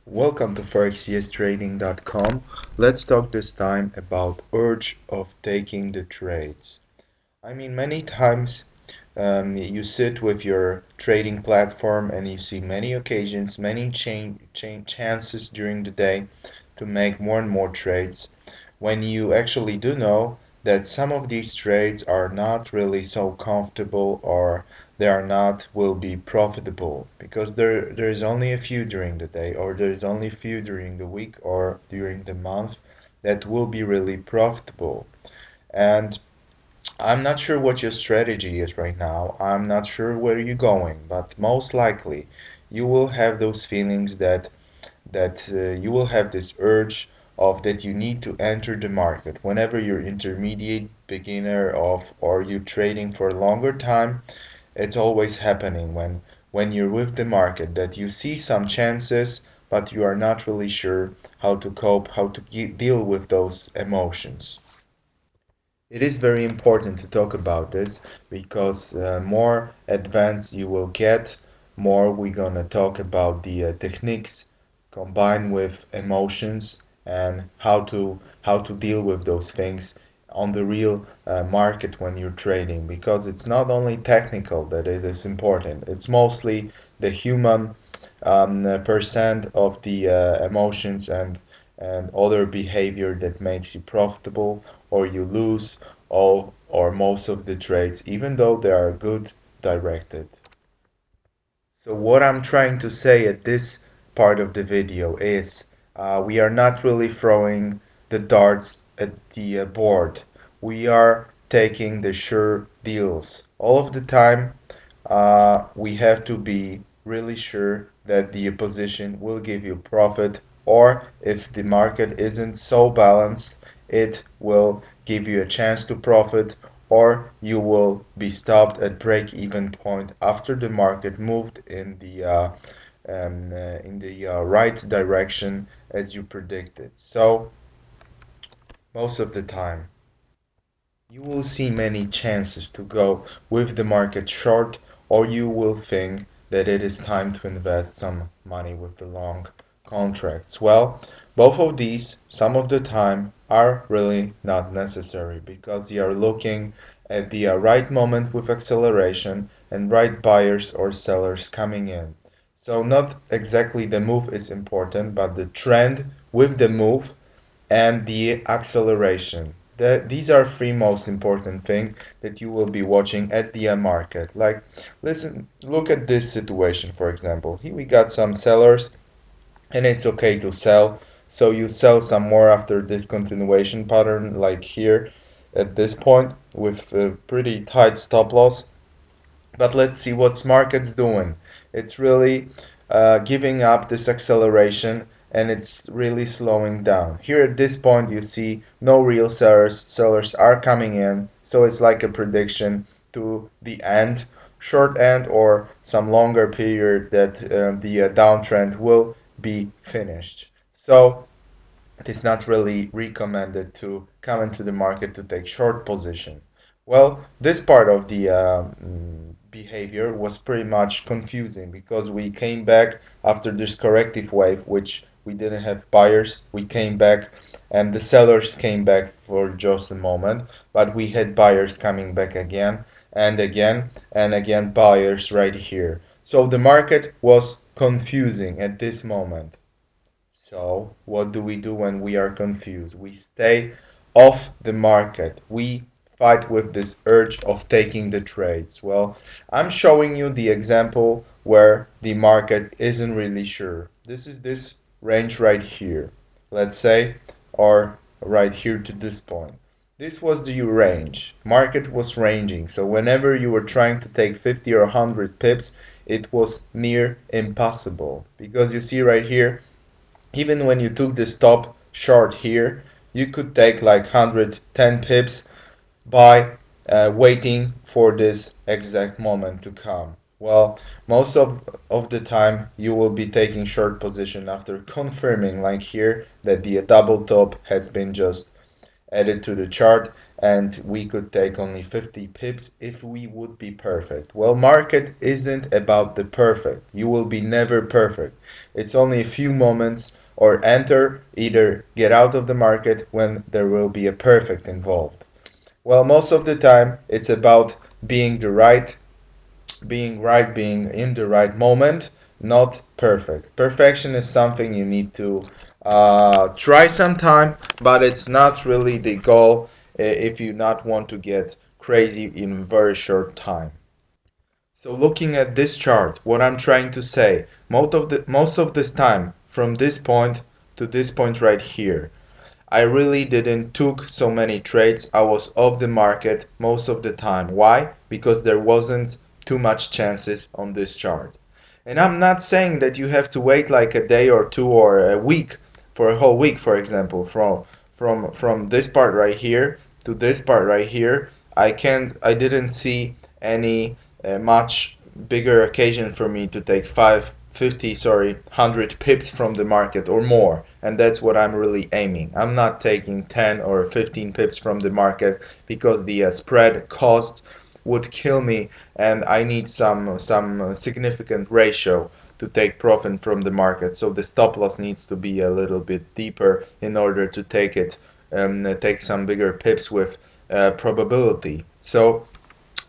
Welcome to ForexCSTrading.com. Let's talk this time about urge of taking the trades. Many times you sit with your trading platform and you see many occasions, many chances during the day to make more and more trades when you actually do know that some of these trades are not really so comfortable or they are not will be profitable because there is only a few during the day or there is only a few during the week or during the month that will be really profitable. And I'm not sure what your strategy is right now. I'm not sure where you're going, but most likely you will have those feelings that you will have this urge of that you need to enter the market whenever you're intermediate beginner of or you trading for a longer time. It's always happening when you're with the market that you see some chances but you are not really sure how to cope, how to deal with those emotions. It is very important to talk about this because more advanced you will get, more we're gonna talk about the techniques combined with emotions and how to deal with those things on the real market when you're trading. Because it's not only technical that it is important; it's mostly the human percent of the emotions and other behavior that makes you profitable or you lose all or most of the trades, even though they are good directed. So what I'm trying to say at this part of the video is we are not really throwing the darts at the board. We are taking the sure deals. All of the time, we have to be really sure that the position will give you profit, or if the market isn't so balanced, it will give you a chance to profit, or you will be stopped at break-even point after the market moved in the right direction as you predicted. So most of the time, you will see many chances to go with the market short, or you will think that it is time to invest some money with the long contracts. Well, both of these, some of the time, are really not necessary because you are looking at the right moment with acceleration and right buyers or sellers coming in. So, not exactly the move is important, but the trend with the move and the acceleration. These are three most important things that you will be watching at the market. Like, listen, look at this situation, for example. Here we got some sellers, and it's okay to sell. So you sell some more after this continuation pattern, like here at this point with a pretty tight stop loss. But let's see what's market's doing. It's really giving up this acceleration and it's really slowing down. Here at this point you see no real sellers. Sellers are coming in, so it's like a prediction to the end, short end or some longer period that the downtrend will be finished. So it is not really recommended to come into the market to take short position. Well, this part of the behavior was pretty much confusing because we came back after this corrective wave, which we didn't have buyers. We came back and the sellers came back for just a moment, but we had buyers coming back again and again and again, buyers right here. So the market was confusing at this moment. So, what do we do when we are confused? We stay off the market. We fight with this urge of taking the trades. Well, I'm showing you the example where the market isn't really sure. This is this range right here, let's say, or right here to this point. This was the range. Market was ranging. So whenever you were trying to take 50 or 100 pips, it was near impossible. Because you see right here, even when you took the stop short here, you could take like 110 pips by waiting for this exact moment to come. Well, most of the time you will be taking short position after confirming like here that the double top has been just add it to the chart, and we could take only 50 pips if we would be perfect. Well, market isn't about the perfect. You will be never perfect. It's only a few moments, or enter, either get out of the market when there will be a perfect involved. Well, most of the time it's about being the right, being in the right moment, not perfect. Perfection is something you need to try sometime, but it's not really the goal if you not want to get crazy in a very short time. So looking at this chart, what I'm trying to say, most of this time from this point to this point right here, I really didn't took so many trades. I was off the market most of the time. Why? Because there wasn't too much chances on this chart. And I'm not saying that you have to wait like a day or two or a week for a whole week, for example, from this part right here to this part right here. I didn't see any much bigger occasion for me to take 100 pips from the market or more, and that's what I'm really aiming. I'm not taking 10 or 15 pips from the market because the spread cost would kill me, and I need some significant ratio to take profit from the market. So the stop loss needs to be a little bit deeper in order to take some bigger pips with probability. So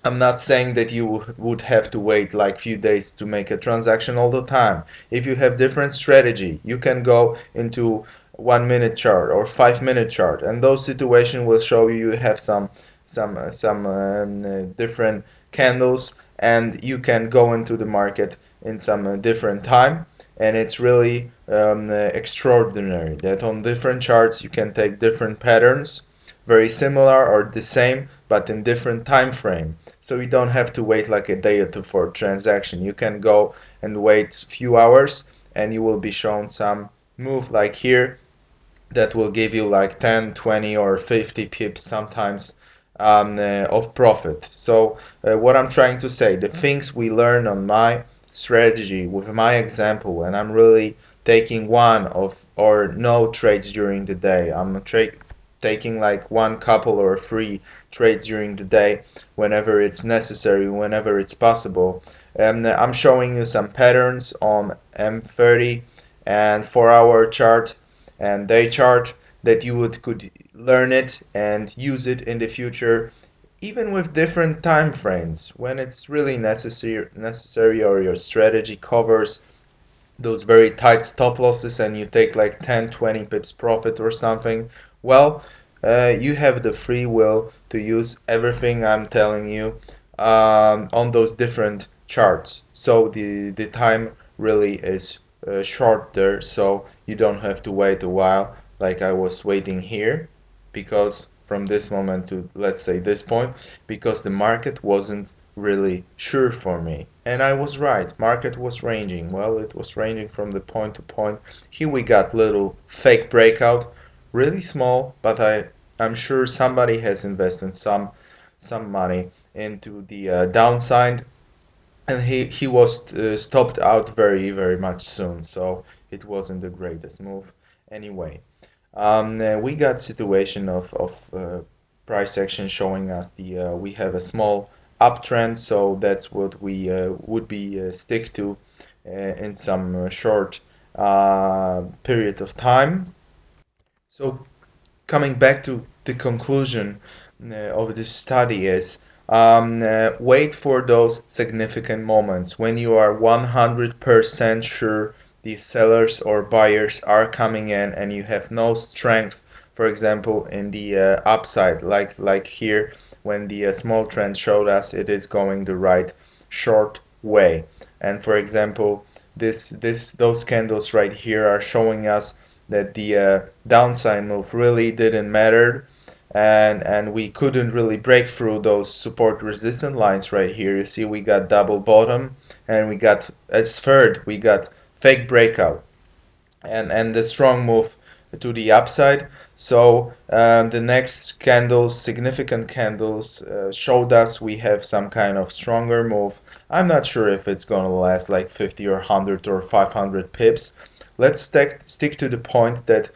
I'm not saying that you would have to wait like few days to make a transaction all the time. If you have different strategy, you can go into 1 minute chart or 5 minute chart, and those situations will show you have some different candles, and you can go into the market in some different time. And it's really extraordinary that on different charts you can take different patterns, very similar or the same, but in different time frame. So you don't have to wait like a day or two for a transaction. You can go and wait a few hours, and you will be shown some move like here that will give you like 10, 20 or 50 pips sometimes of profit. So what I'm trying to say, the things we learn on my strategy with my example, and I'm really taking one of or no trades during the day. Taking like one couple or three trades during the day whenever it's necessary, whenever it's possible. And I'm showing you some patterns on M30 and 4 hour chart and day chart that you could learn it and use it in the future, even with different time frames when it's really necessary, or your strategy covers those very tight stop losses and you take like 10 20 pips profit or something. Well, you have the free will to use everything I'm telling you on those different charts. So the time really is short there, so you don't have to wait a while like I was waiting here, because from this moment to, let's say, this point, because the market wasn't really sure for me. And I was right. Market was ranging. Well, it was ranging from the point to point. Here we got little fake breakout, really small, but I'm sure somebody has invested some money into the downside, and he was stopped out very much soon. So it wasn't the greatest move anyway. We got situation of price action showing us the we have a small uptrend, so that's what we would be stick to in some short period of time. So coming back to the conclusion of this study is, wait for those significant moments when you are 100% sure the sellers or buyers are coming in and you have no strength, for example in the upside, like here when the small trend showed us it is going the right short way. And for example, those candles right here are showing us that the downside move really didn't matter, and we couldn't really break through those support resistance lines right here. You see we got double bottom, and we got as third we got fake breakout and the strong move to the upside. So the next candles, significant candles, showed us we have some kind of stronger move. I'm not sure if it's gonna last like 50 or 100 or 500 pips, let's stick to the point that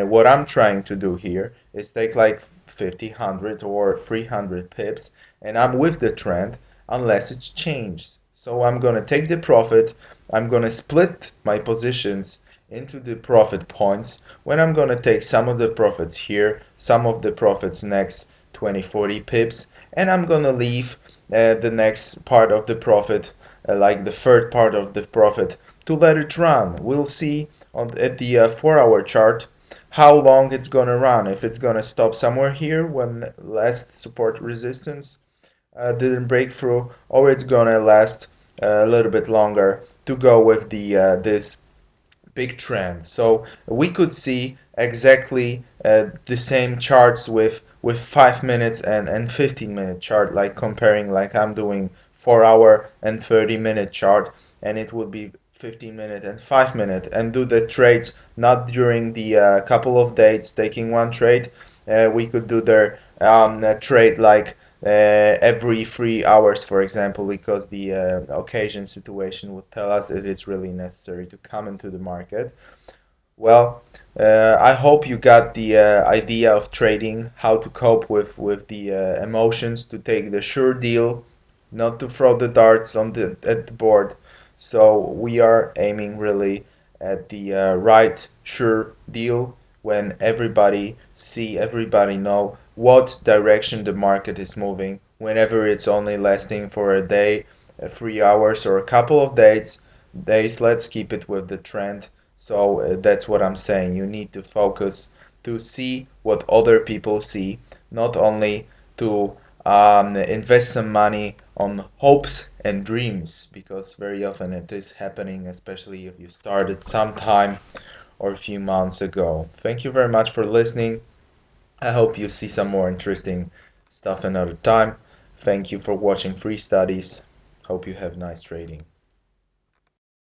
what I'm trying to do here is take like 50, 100 or 300 pips, and I'm with the trend unless it's changed. So I'm gonna take the profit, I'm gonna split my positions into the profit points when I'm gonna take some of the profits here, some of the profits next 20, 40 pips, and I'm gonna leave the next part of the profit, like the third part of the profit, to let it run. We'll see at the 4-hour chart how long it's gonna run. If it's gonna stop somewhere here when last support resistance didn't break through, or it's gonna last a little bit longer to go with the this big trend. So we could see exactly the same charts with 5 minutes and 15-minute chart, like comparing, like I'm doing 4-hour and 30-minute chart, and it would be 15-minute and 5-minute, and do the trades not during the couple of days taking one trade. We could do their trade like every 3 hours, for example, because the occasion situation would tell us it is really necessary to come into the market. Well, I hope you got the idea of trading, how to cope with the emotions, to take the sure deal, not to throw the darts on the at the board. So we are aiming really at the right sure deal when everybody know what direction the market is moving. Whenever it's only lasting for a day, 3 hours, or a couple of days, let's keep it with the trend. So that's what I'm saying. You need to focus to see what other people see, not only to invest some money on hopes and dreams, because very often it is happening, especially if you started some time or a few months ago. Thank you very much for listening. I hope you see some more interesting stuff another time. Thank you for watching Free Studies. Hope you have nice trading.